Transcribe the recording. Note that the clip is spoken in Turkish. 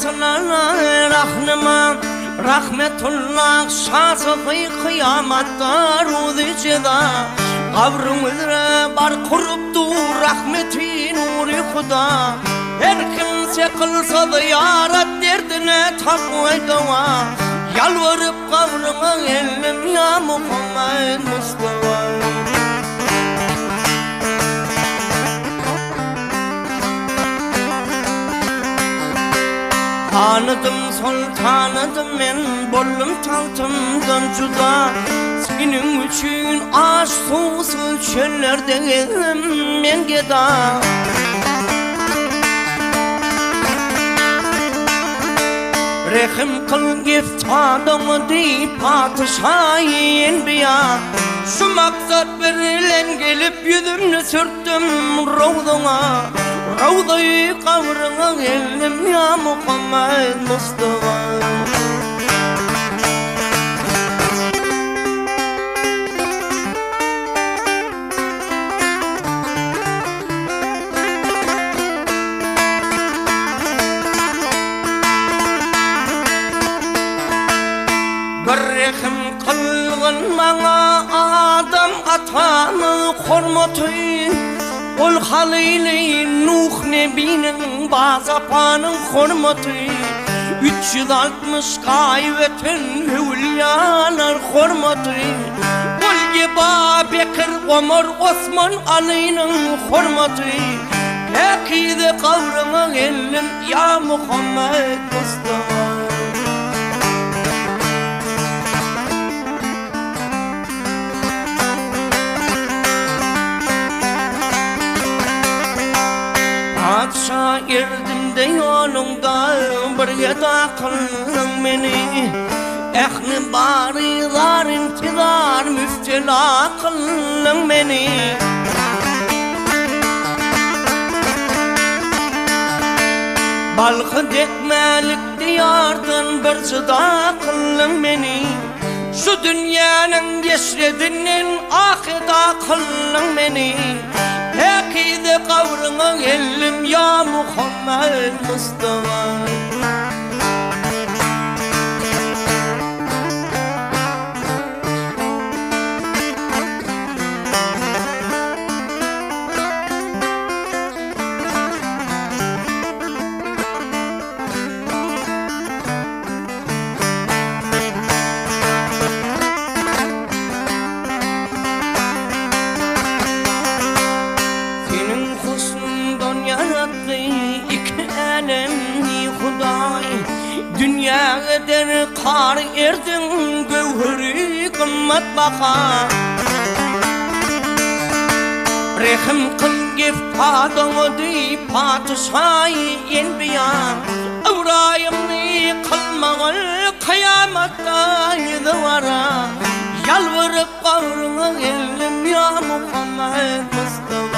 zatına rahnıma rahmetullah şazı kıyamatta rudicida qabrımızda bar kuruptu rahmeti nuri Xuda her kimse kılsa da yarat derdine takmaydıva yalvarıp qabrıma geldim ya Muhammed Mustafa. Tanıdım sultanıdım men bollum taltımdan juda senin üçün aş susuz çöllerde gezdim men geda Rehim kıl giftadımı deyip padişah-i enbiya şu maksat verilen gelip yüzümünü sürttüm ravduna Ravdayı kavrına geldim ya Muhammed Mustafa. Görrehim kılgın bana adam atanı hormatı Ol Halil-i Nuh Nebi'nin bazapanın hormatı 360 kayvetin hülyalar hormatı Ol Ebu Bekir, Ömer, Osman, Ali'nin hormatı Peki de kavrına geldim ya Muhammed Mustafa. Padişah erdim de yolunda bir yada kılın beni Ehli barilar intizar müftela kılın beni Balkı dekmelik diyardan bir cıda kılın beni Şu dünyanın geçredinin ahida kılın beni Peki de kavrına geldim ya Muhammed Mustafa. Dünya eder kar erdin gövheri kımmet baka Rehim kıl giftadımı deyip padişah-i enbiya Ibrahim'ni kılmağıl kıyamatta yedivara Yalvarıp kavrına geldim ya Muhammed Mustafa.